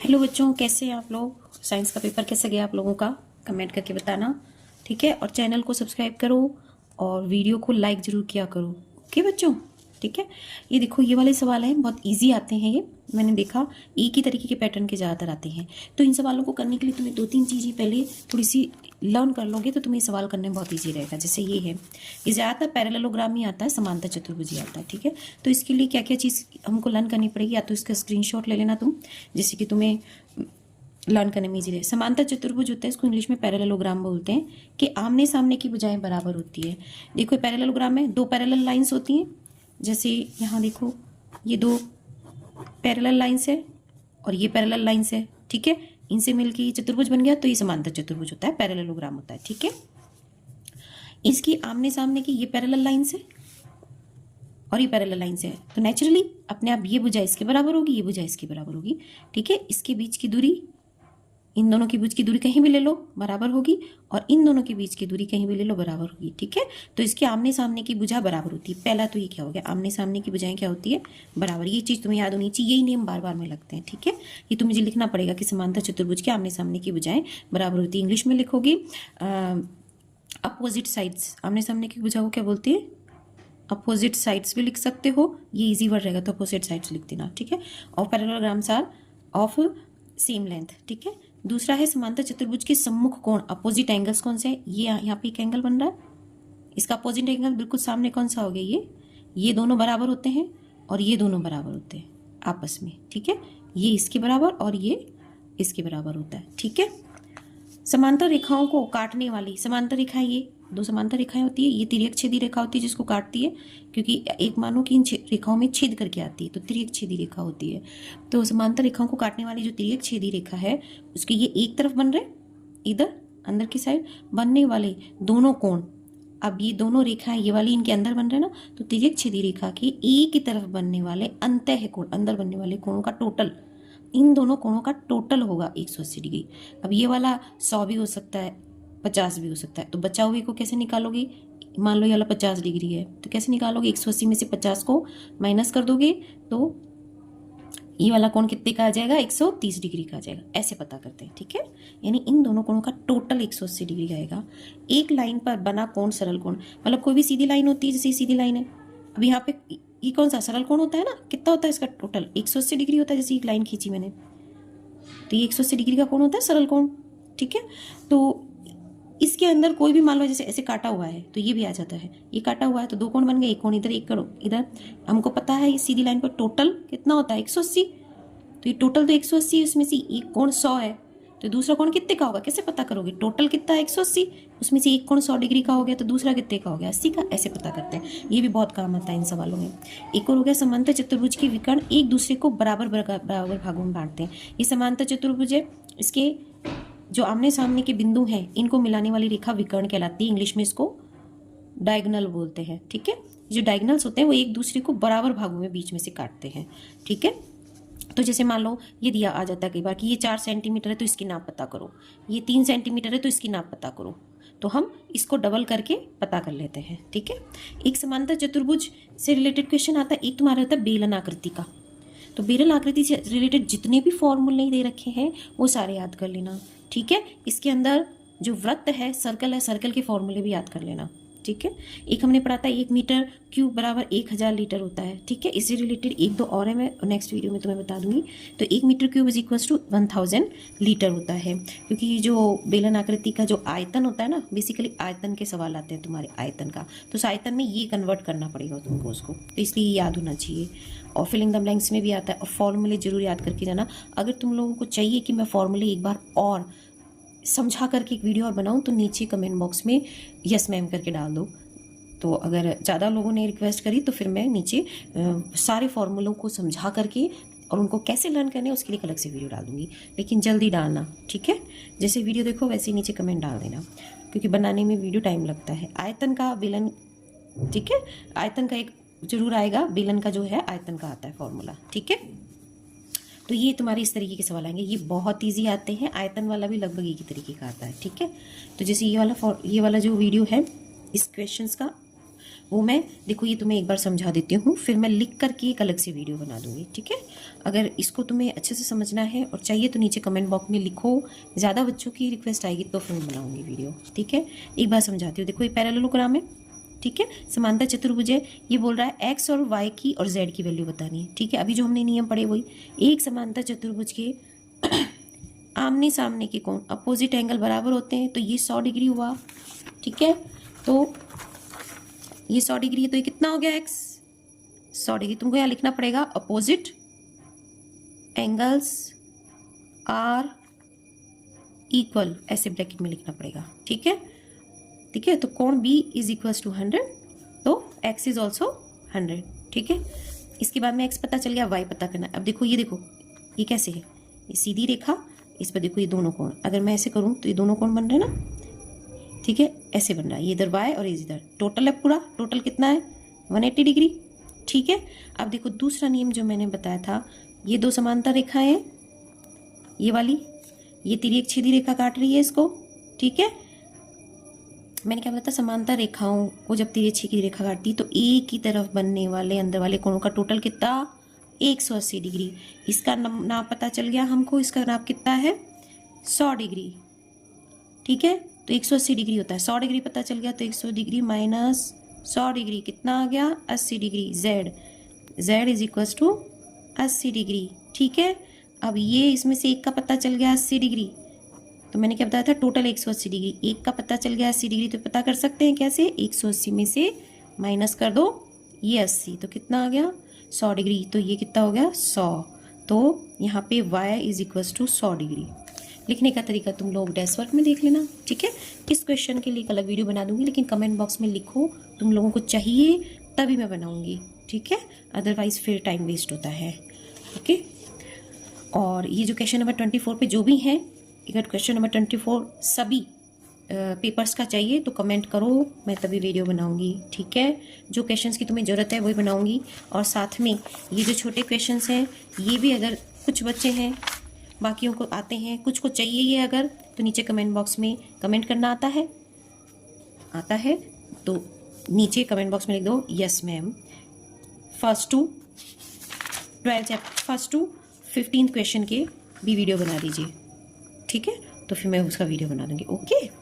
Hello बच्चों, कैसे हैं आप लोग। साइंस का पेपर कैसे गया आप लोगों का, कमेंट करके बताना। ठीक है, और चैनल को सब्सक्राइब करो और वीडियो को लाइक जरूर किया करो। ओके बच्चों, ठीक है। ये देखो, ये वाले सवाल हैं, बहुत इजी आते हैं ये। मैंने देखा एक ही तरीके के पैटर्न के ज़्यादातर आते हैं। तो इन सवालों को करने के लिए तुम्हें 2-3 चीज़ें पहले थोड़ी सी लर्न कर लोगे तो तुम्हें सवाल करने में बहुत ईजी रहेगा। जैसे ये है, ये ज़्यादातर पैरेललोग्राम ही आता है, समांतर चतुर्भुज आता है। ठीक है, तो इसके लिए क्या क्या चीज़ हमको लर्न करनी पड़ेगी, या तो इसका स्क्रीनशॉट ले लेना तुम, जैसे कि तुम्हें लर्न करने में इजी रहे। समांतर चतुर्भुज होता है, इसको इंग्लिश में पैरेललोग्राम बोलते हैं, कि आमने सामने की भुजाएं बराबर होती है। देखो पैरेललोग्राम में दो पैरेलल लाइंस होती हैं, जैसे यहाँ देखो ये दो पैरेलल लाइंस है और ये पैरेलल लाइंस है। ठीक है, इनसे मिलके ये चतुर्भुज बन गया, तो ये समांतर चतुर्भुज होता है, पैरेललोग्राम होता है। ठीक है, इसकी आमने सामने की ये पैरेलल लाइंस है और ये पैरेलल लाइंस है, तो नेचुरली अपने आप ये भुजा इसके बराबर होगी, ये भुजा इसके बराबर होगी। ठीक है, इसके बीच की दूरी, इन दोनों के बीच की दूरी कहीं भी ले लो बराबर होगी, और इन दोनों के बीच की दूरी कहीं भी ले लो बराबर होगी। ठीक है, तो इसके आमने सामने की भुजा बराबर होती है। पहला तो ये क्या हो गया, आमने सामने की भुजाएं क्या होती है, बराबर। ये चीज़ तुम्हें याद होनी चाहिए, यही नियम बार बार में लगते हैं। ठीक है, ये तो मुझे लिखना पड़ेगा कि समांतर चतुर्भुज के आमने सामने की भुजाएं बराबर होती है। इंग्लिश में लिखोगे अपोजिट साइड्स, आमने सामने की भुजा को क्या बोलते हैं, अपोजिट साइड्स भी लिख सकते हो। ये इजी वर्ड रहेगा तो अपोजिट साइड्स लिख देना। ठीक है, और parallelograms are of same length. ठीक है, दूसरा है समांतर चतुर्भुज के सम्मुख कोण, अपोजिट एंगल्स कौन से हैं। ये यहाँ पे एक एंगल बन रहा है, इसका अपोजिट एंगल बिल्कुल सामने कौन सा हो गया, ये दोनों बराबर होते हैं और ये दोनों बराबर होते हैं आपस में। ठीक है, ये इसके बराबर और ये इसके बराबर होता है। ठीक है, समांतर रेखाओं को काटने वाली समांतर रेखाएं, ये दो समांतर रेखाएं होती है, ये तिर्यक छेदी रेखा होती है जिसको काटती है, क्योंकि एक मानो कि इन रेखाओं में छेद करके आती है, तो तिर्यक छेदी रेखा होती है। तो समांतर रेखाओं को काटने वाली जो तिर्यक छेदी रेखा है, उसके ये एक तरफ बन रहे, इधर अंदर की साइड बनने वाले दोनों कोण, अब ये दोनों रेखाएं ये वाली इनके अंदर बन रहे हैं ना, तो तिर्यक छेदी रेखा के एक ही तरफ बनने वाले अंतः कोण, अंदर बनने वाले कोणों का टोटल, इन दोनों कोणों का टोटल होगा 180 डिग्री। अब ये वाला 100 भी हो सकता है, 50 भी हो सकता है, तो बचा हुए को कैसे निकालोगे। मान लो ये वाला 50 डिग्री है, तो कैसे निकालोगे, 180 में से 50 को माइनस कर दोगे तो ये वाला कोण कितने का आ जाएगा, 130 डिग्री का आ जाएगा। ऐसे पता करते हैं। ठीक है, यानी इन दोनों कोणों का टोटल 180 डिग्री का आएगा। एक लाइन पर बना कोण सरल कोण, मतलब कोई भी सीधी लाइन होती है, जैसे सीधी लाइन है, अब यहाँ पे ये कौन सा सरल कोण होता है ना, कितना होता है इसका टोटल, 180 डिग्री होता है। जैसे एक लाइन खींची मैंने, तो ये 180 डिग्री का कोण होता है सरल कोण। ठीक है, तो इसके अंदर कोई भी मान लो जैसे ऐसे काटा हुआ है, तो ये भी आ जाता है, ये काटा हुआ है तो दो कोण बन गए, एक कोण इधर, एक कोण इधर। हमको पता है ये सीधी लाइन पर टोटल कितना होता है, 180, तो ये टोटल तो 180 है, उसमें से एक कोण 100 है, तो दूसरा कोण कितने का होगा, कैसे पता करोगे, टोटल कितना है 180, उसमें से एक कोण 100 डिग्री का हो गया, तो दूसरा कितने का हो गया, 80 का। ऐसे पता करते हैं, ये भी बहुत काम आता है इन सवालों में। एक और हो गया, समांतर चतुर्भुज के विकर्ण एक दूसरे को बराबर बराबर भागों में बांटते हैं। ये समांतर चतुर्भुज है, इसके जो आमने सामने के बिंदु हैं इनको मिलाने वाली रेखा विकर्ण कहलाती है, इंग्लिश में इसको डायगोनल बोलते हैं। ठीक है, जो डायगोनल्स होते हैं वो एक दूसरे को बराबर भागों में बीच में से काटते हैं। ठीक है, तो जैसे मान लो ये दिया आ जाता है कई बार कि ये 4 सेंटीमीटर है तो इसकी नाप पता करो, ये 3 सेंटीमीटर है तो इसकी नाप पता करो, तो हम इसको डबल करके पता कर लेते हैं। ठीक है, एक समांतर चतुर्भुज से रिलेटेड क्वेश्चन आता है, एक तुम्हारा होता है बेलन आकृति का। तो बेलन आकृति से रिलेटेड जितने भी फॉर्मूले दे रखे हैं वो सारे याद कर लेना। ठीक है, इसके अंदर जो वृत्त है, सर्कल है, सर्कल के फॉर्मूले भी याद कर लेना। ठीक है, एक हमने पढ़ा था 1 मीटर क्यूब बराबर 1000 लीटर होता है। ठीक है, इससे रिलेटेड एक दो और है, मैं नेक्स्ट वीडियो में तुम्हें बता दूंगी। तो 1 meter cube is equal to 1000 litre होता है, क्योंकि ये जो बेलन आकृति का जो आयतन होता है ना, बेसिकली आयतन के सवाल आते हैं तुम्हारे आयतन का, तो उस आयतन में ये कन्वर्ट करना पड़ेगा तुमको उसको, तो इसलिए याद होना चाहिए। और फिलिंग द ब्लैंक्स में भी आता है, और फॉर्मूले जरूर याद करके जाना। अगर तुम लोगों को चाहिए कि मैं फॉर्मूले एक बार और समझा करके एक वीडियो और बनाऊं, तो नीचे कमेंट बॉक्स में यस मैम करके डाल दो। तो अगर ज़्यादा लोगों ने रिक्वेस्ट करी तो फिर मैं नीचे सारे फॉर्मूलों को समझा करके और उनको कैसे लर्न करने हैं उसके लिए अलग से वीडियो डाल दूंगी, लेकिन जल्दी डालना। ठीक है, जैसे वीडियो देखो वैसे ही नीचे कमेंट डाल देना, क्योंकि बनाने में वीडियो टाइम लगता है। आयतन का बेलन, ठीक है, आयतन का एक जरूर आएगा, बेलन का जो है आयतन का आता है फॉर्मूला। ठीक है, तो ये तुम्हारे इस तरीके के सवाल आएंगे, ये बहुत इजी आते हैं। आयतन वाला भी लगभग एक ही तरीके का आता है। ठीक है, तो जैसे ये वाला जो वीडियो है इस क्वेश्चंस का, वो मैं देखो ये तुम्हें एक बार समझा देती हूँ, फिर मैं लिख करके एक अलग से वीडियो बना दूंगी, ठीक है। अगर इसको तुम्हें अच्छे से समझना है और चाहिए तो नीचे कमेंट बॉक्स में लिखो, ज़्यादा बच्चों की रिक्वेस्ट आएगी तो फिर मैं बनाऊंगी वीडियो, ठीक है। एक बार समझाती हूँ। देखो ये पैरेललोग्राम है, ठीक है, समांतर चतुर्भुज है। ये बोल रहा है एक्स और वाई की और जेड की वैल्यू बतानी है, ठीक है। अभी जो हमने नियम पढ़े वही, एक समांतर चतुर्भुज के आमने सामने के कोण अपोजिट एंगल बराबर होते हैं, तो ये 100 डिग्री हुआ, ठीक है। तो ये 100 डिग्री है, तो ये कितना हो गया एक्स, 100 डिग्री। तुमको यहाँ लिखना पड़ेगा अपोजिट एंगल्स आर इक्वल, ऐसे ब्रैकेट में लिखना पड़ेगा, ठीक है, ठीक है। तो कोण बी इज इक्वल्स टू 100, तो एक्स इज ऑल्सो 100, ठीक है। इसके बाद में एक्स पता चल गया, वाई पता करना। अब देखो ये कैसे है, ये सीधी रेखा, इस पर देखो ये दोनों कोण, अगर मैं ऐसे करूँ तो ये दोनों कोण बन रहे हैं ना, ठीक है, ऐसे बन रहा है। ये इधर वाई और इधर, टोटल है पूरा, टोटल कितना है 180 डिग्री, ठीक है। अब देखो दूसरा नियम जो मैंने बताया था, ये दो समांतर रेखाएं हैं, ये वाली, ये तिर्यक छेदी रेखा काट रही है इसको, ठीक है। मैंने क्या बोला था, समांतर रेखाओं को जब तिर्यक छेदी रेखा काटती तो एक ही तरफ बनने वाले अंदर वाले कोणों का टोटल कितना 180 डिग्री। इसका नाप पता चल गया हमको, इसका नाप कितना है 100 डिग्री, ठीक है। तो 180 डिग्री होता है, 100 डिग्री पता चल गया, तो 100 डिग्री माइनस 100 डिग्री कितना आ गया 80 degree. Z is equals to 80 degree, ठीक है। अब ये इसमें से एक का पता चल गया 80 डिग्री, तो मैंने क्या बताया था टोटल 180 डिग्री, एक का पता चल गया 80 डिग्री, तो पता कर सकते हैं कैसे, 180 में से माइनस कर दो ये 80, तो कितना आ गया 100 डिग्री। तो ये कितना हो गया 100, तो यहाँ पे y is equals to 100 degree. लिखने का तरीका तुम लोग डैश वर्क में देख लेना, ठीक है। इस क्वेश्चन के लिए एक अलग वीडियो बना दूंगी, लेकिन कमेंट बॉक्स में लिखो तुम लोगों को चाहिए तभी मैं बनाऊंगी, ठीक है, अदरवाइज फिर टाइम वेस्ट होता है, ओके। और ये जो क्वेश्चन नंबर 24 पे जो भी हैं, अगर क्वेश्चन नंबर 24 सभी पेपर्स का चाहिए तो कमेंट करो, मैं तभी वीडियो बनाऊंगी, ठीक है। जो क्वेश्चंस की तुम्हें ज़रूरत है वही बनाऊंगी, और साथ में ये जो छोटे क्वेश्चंस हैं ये भी, अगर कुछ बच्चे हैं बाकियों को आते हैं, कुछ को चाहिए ये अगर, तो नीचे कमेंट बॉक्स में कमेंट करना आता है तो नीचे कमेंट बॉक्स में लिख दो yes ma'am, first to 15 question के भी वीडियो बना दीजिए, ठीक है। तो फिर मैं उसका वीडियो बना दूंगी, ओके।